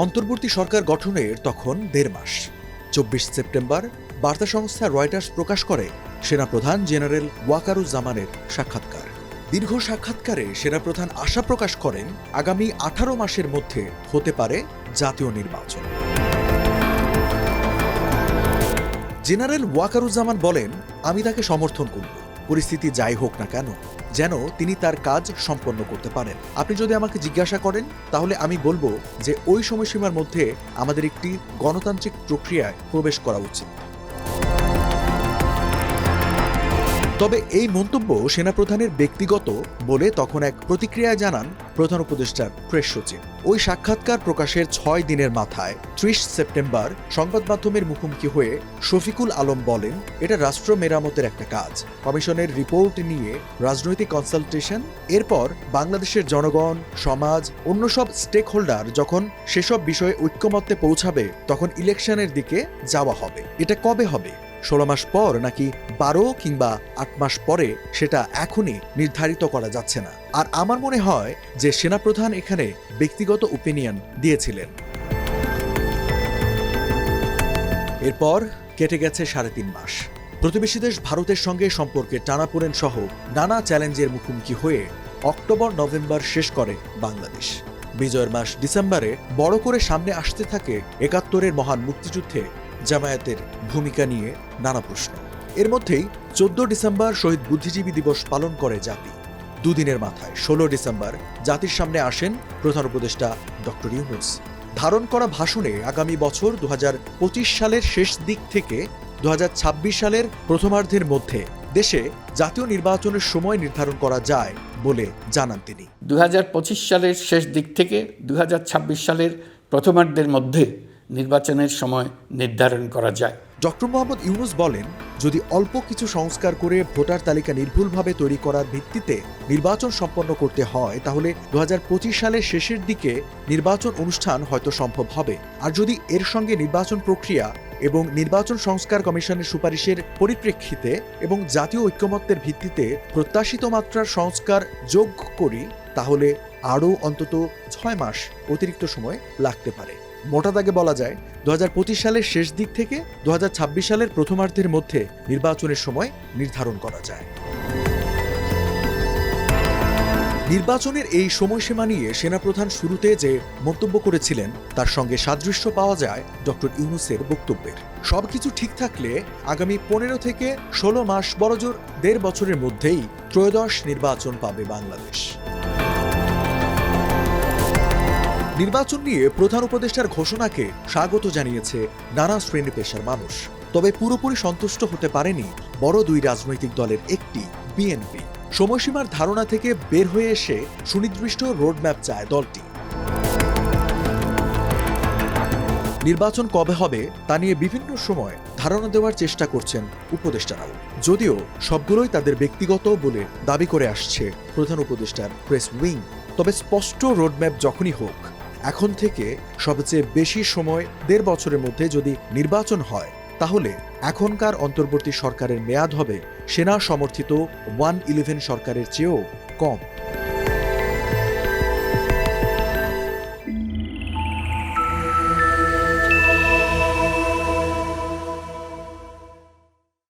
অন্তর্বর্তী সরকার গঠনের তখন ১.৫ মাস। ২৪ সেপ্টেম্বর বার্তা সংস্থা রয়টার্স প্রকাশ করে সেনাপ্রধান জেনারেল ওয়াকারুজ্জামানের সাক্ষাৎকার। দীর্ঘ সাক্ষাৎকারে সেনাপ্রধান আশা প্রকাশ করেন আগামী ১৮ মাসের মধ্যে হতে পারে জাতীয় নির্বাচন। জেনারেল ওয়াকারুজ্জামান বলেন, আমি তাকে সমর্থন করব, পরিস্থিতি যাই হোক না কেন, যেন তিনি তার কাজ সম্পন্ন করতে পারেন। আপনি যদি আমাকে জিজ্ঞাসা করেন তাহলে আমি বলবো যে ওই সময়সীমার মধ্যে আমাদের একটি গণতান্ত্রিক প্রক্রিয়ায় প্রবেশ করা উচিত। তবে এই মন্তব্য সেনাপ্রধানের ব্যক্তিগত বলে তখন এক প্রতিক্রিয়ায় জানান প্রধান উপদেষ্টার প্রেস সচিব। ওই সাক্ষাৎকার প্রকাশের ৬ দিনের মাথায় ৩০ সেপ্টেম্বর সংবাদ মাধ্যমের মুখোমুখি হয়ে শফিকুল আলম বলেন, এটা রাষ্ট্র মেরামতের একটা কাজ, কমিশনের রিপোর্ট নিয়ে রাজনৈতিক কনসালটেশন, এরপর বাংলাদেশের জনগণ, সমাজ, অন্য সব স্টেক হোল্ডার যখন সেসব বিষয়ে ঐক্যমত্যে পৌঁছাবে তখন ইলেকশনের দিকে যাওয়া হবে। এটা কবে হবে, ১৬ মাস পর নাকি ১২ কিংবা ৮ মাস পরে, সেটা এখনই নির্ধারিত করা যাচ্ছে না। আর আমার মনে হয় যে সেনাপ্রধান এখানে ব্যক্তিগত ওপিনিয়ন দিয়েছিলেন। এরপর কেটে গেছে ৩.৫ মাস। প্রতিবেশী দেশ ভারতের সঙ্গে সম্পর্কে টানাপোড়েন সহ নানা চ্যালেঞ্জের মুখোমুখি হয়ে অক্টোবর নভেম্বর শেষ করে বাংলাদেশ। বিজয়ের মাস ডিসেম্বরে বড় করে সামনে আসতে থাকে ৭১-এর মহান মুক্তিযুদ্ধে জামায়াতের ভূমিকা নিয়ে নানা প্রশ্ন। এর মধ্যেই ১৪ ডিসেম্বর শহীদ বুদ্ধিজীবী দিবস পালন করে জাতি। দুদিনের মাথায় ১৬ ডিসেম্বর জাতির সামনে আসেন প্রধান উপদেষ্টা ডক্টর ইউনূস। ধারণ করা ভাষণে আগামী বছর ২০২৫ সালের শেষ দিক থেকে ২০২৬ সালের প্রথমার্ধের মধ্যে দেশে জাতীয় নির্বাচনের সময় নির্ধারণ করা যায় বলে জানান তিনি। ২০২৫ সালের শেষ দিক থেকে ২০২৬ সালের প্রথমার্ধের মধ্যে নির্বাচনের সময় নির্ধারণ করা যায়। ডক্টর মোহাম্মদ ইউনূস বলেন, যদি অল্প কিছু সংস্কার করে ভোটার তালিকা নির্ভুলভাবে তৈরি করার ভিত্তিতে নির্বাচন সম্পন্ন করতে হয় তাহলে ২০২৫ সালের শেষের দিকে নির্বাচন অনুষ্ঠান হয়তো সম্ভব হবে। আর যদি এর সঙ্গে নির্বাচন প্রক্রিয়া এবং নির্বাচন সংস্কার কমিশনের সুপারিশের পরিপ্রেক্ষিতে এবং জাতীয় ঐক্যমত্যের ভিত্তিতে প্রত্যাশিত মাত্রার সংস্কার যোগ করি তাহলে আরও অন্তত ৬ মাস অতিরিক্ত সময় লাগতে পারে। মোটা দাগে বলা যায় ২০২৫ সালের শেষ দিক থেকে ২০২৬ সালের প্রথমার্ধের মধ্যে নির্বাচনের সময় নির্ধারণ করা যায়। নির্বাচনের এই সময়সীমা নিয়ে সেনাপ্রধান শুরুতে যে মন্তব্য করেছিলেন তার সঙ্গে সাদৃশ্য পাওয়া যায় ডক্টর ইউনূসের বক্তব্যের। সবকিছু ঠিক থাকলে আগামী ১৫ থেকে ১৬ মাস বড়জোর ১.৫ বছরের মধ্যেই ত্রয়োদশ নির্বাচন পাবে বাংলাদেশ। নির্বাচন নিয়ে প্রধান উপদেষ্টার ঘোষণাকে স্বাগত জানিয়েছে নানা শ্রেণী পেশার মানুষ। তবে পুরোপুরি সন্তুষ্ট হতে পারেনি বড় দুই রাজনৈতিক দলের একটি, বিএনপি। সময়সীমার ধারণা থেকে বের হয়ে এসে সুনির্দিষ্ট রোডম্যাপ চায় দলটি। নির্বাচন কবে হবে তা নিয়ে বিভিন্ন সময় ধারণা দেওয়ার চেষ্টা করছেন উপদেষ্টারাও, যদিও সবগুলোই তাদের ব্যক্তিগত বলে দাবি করে আসছে প্রধান উপদেষ্টার প্রেস উইং। তবে স্পষ্ট রোডম্যাপ যখনই হোক, এখন থেকে সবচেয়ে বেশি সময় ১.৫ বছরের মধ্যে যদি নির্বাচন হয় তাহলে এখনকার অন্তর্বর্তী সরকারের মেয়াদ হবে সেনা সমর্থিত 1-11 সরকারের চেয়েও কম।